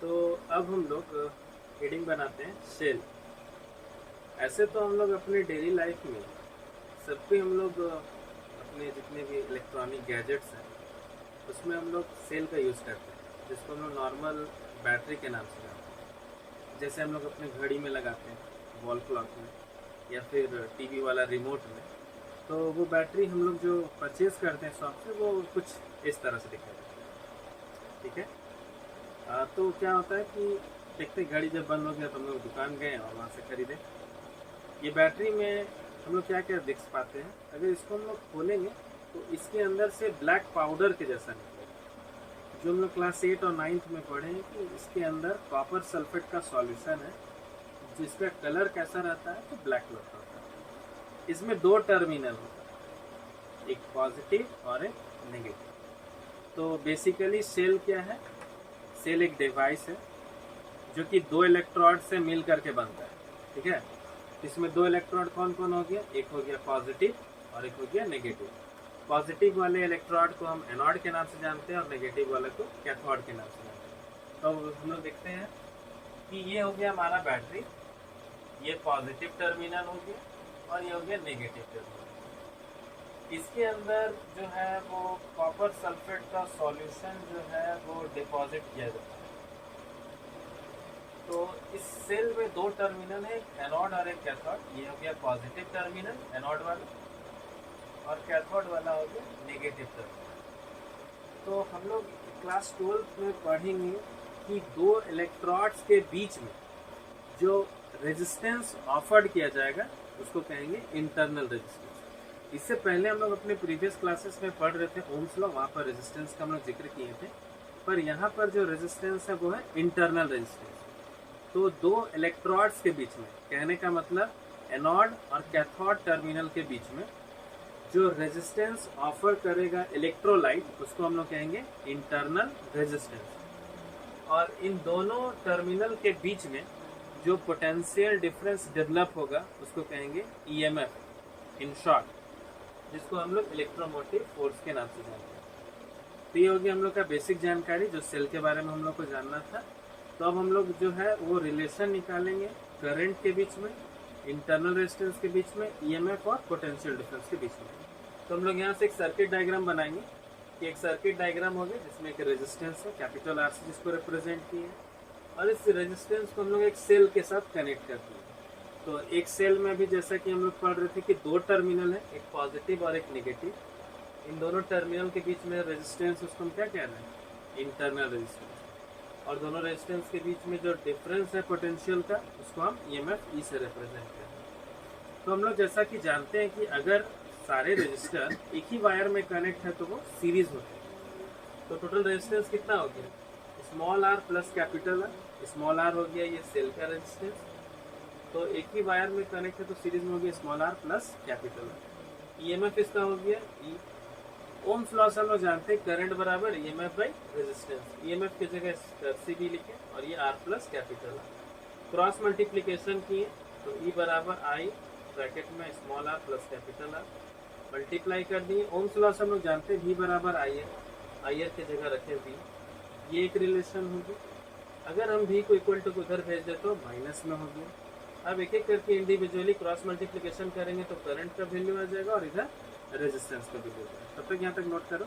तो अब हम लोग हेडिंग बनाते हैं सेल। ऐसे तो हम लोग अपने डेली लाइफ में सब पे हम लोग अपने जितने भी इलेक्ट्रॉनिक गैजेट्स हैं उसमें हम लोग सेल का यूज़ करते हैं, जिसको हम लोग नॉर्मल बैटरी के नाम से जानते हैं। जैसे हम लोग अपने घड़ी में लगाते हैं, वॉल क्लॉक में, या फिर टीवी वाला रिमोट में। तो वो बैटरी हम लोग जो परचेज़ करते हैं शॉप से, वो कुछ इस तरह से दिखाई देती है। ठीक है। तो क्या होता है कि देखते घड़ी जब बंद हो गया तो हम लोग दुकान गए और वहाँ से खरीदे। ये बैटरी में हम लोग क्या क्या देख पाते हैं, अगर इसको हम लोग खोलेंगे तो इसके अंदर से ब्लैक पाउडर के जैसा निकलेगा। जो हम लोग क्लास 8 और 9th में पढ़े हैं कि इसके अंदर कॉपर सल्फेट का सॉल्यूशन है, जिसका कलर कैसा रहता है, तो ब्लैक कलर का होता है। इसमें दो टर्मिनल होता है, एक पॉजिटिव और एक नेगेटिव। तो बेसिकली सेल क्या है? सेल एक डिवाइस है जो कि दो इलेक्ट्रोड से मिल करके बनता है। ठीक है। इसमें दो इलेक्ट्रोड कौन कौन हो गया? एक हो गया पॉजिटिव और एक हो गया नेगेटिव। पॉजिटिव वाले इलेक्ट्रोड को हम एनोड के नाम से जानते हैं और नेगेटिव वाले को कैथोड के नाम से जानते हैं। तो हम लोग देखते हैं कि ये हो गया हमारा बैटरी, ये पॉजिटिव टर्मिनल हो गया और ये हो गया नेगेटिव टर्मिनल। इसके अंदर जो है वो कॉपर सल्फेट का सॉल्यूशन जो है वो डिपॉजिट किया जाता है। तो इस सेल में दो टर्मिनल है, एनोड और एक कैथोड। ये हो गया पॉजिटिव टर्मिनल एनोड वाला, और कैथोड वाला हो गया नेगेटिव टर्मिनल। तो हम लोग क्लास 12th में पढ़ेंगे कि दो इलेक्ट्रोड्स के बीच में जो रेजिस्टेंस ऑफर्ड किया जाएगा उसको कहेंगे इंटरनल रेजिस्टेंस। इससे पहले हम लोग अपने प्रीवियस क्लासेस में पढ़ रहे थे ओम्स लॉ, वहाँ पर रेजिस्टेंस का हम लोग जिक्र किए थे। पर यहाँ पर जो रेजिस्टेंस है वो है इंटरनल रेजिस्टेंस। तो दो इलेक्ट्रोड्स के बीच में, कहने का मतलब एनोड और कैथोड टर्मिनल के बीच में जो रेजिस्टेंस ऑफर करेगा इलेक्ट्रोलाइट, उसको हम लोग कहेंगे इंटरनल रेजिस्टेंस। और इन दोनों टर्मिनल के बीच में जो पोटेंशियल डिफरेंस डेवलप होगा उसको कहेंगे ईएमएफ, इन शॉर्ट, जिसको हम लोग इलेक्ट्रोमोटिव फोर्स के नाम से जानते हैं। तो ये हो गया हम लोग का बेसिक जानकारी जो सेल के बारे में हम लोग को जानना था। तो अब हम लोग जो है वो रिलेशन निकालेंगे करंट के बीच में, इंटरनल रेजिस्टेंस के बीच में, ईएमएफ और पोटेंशियल डिफरेंस के बीच में। तो हम लोग यहाँ से एक सर्किट डायग्राम बनाएंगे कि एक सर्किट डायग्राम हो गया जिसमें एक रेजिस्टेंस है कैपिटल आर से, जिसको रिप्रेजेंट किए, और इस रेजिस्टेंस को हम लोग एक सेल के साथ कनेक्ट करते हैं। तो एक सेल में भी जैसा कि हम लोग पढ़ रहे थे कि दो टर्मिनल है, एक पॉजिटिव और एक नेगेटिव। इन दोनों टर्मिनल के बीच में रेजिस्टेंस, उसको हम क्या कह रहे हैं? Internal resistance. और दोनों रेजिस्टेंस के बीच में जो डिफरेंस है पोटेंशियल का, उसको हम ईएमएफ ई से रिप्रेजेंट करते हैं। तो हम लोग जैसा कि जानते हैं कि अगर सारे रजिस्टर एक ही वायर में कनेक्ट है तो वो सीरीज होते हैं। तो टोटल रेजिस्टेंस कितना हो गया? Small R plus capital R. Small R हो गया ये सेल का रेजिस्टेंस, तो एक ही वायर में कनेक्ट है तो सीरीज में हो गया small R plus capital R. EMF इसका हो गया ई। ओम्स लॉ से हम लोग जानते हैं करंट बराबर ईएमएफ बाई रेजिस्टेंस। ईएमएफ की जगह सी लिखे और ये R plus capital R. Cross multiplication किए तो ई बराबर आई ब्रैकेट में small R plus capital R, multiply कर दिए। ओम्स लॉ से हम लोग जानते हैं वी बराबर आई आर की जगह रखे वी। ये एक रिलेशन होगी। अगर हम वी को इक्वल टू उधर भेज दे तो माइनस में हो गया। अब एक एक करके इंडिविजुअली क्रॉस मल्टीप्लिकेशन करेंगे तो करंट का वैल्यू आ जाएगा और इधर रेजिस्टेंस का वैल्यू आ जाएगा। तब तक यहाँ तक नोट करो।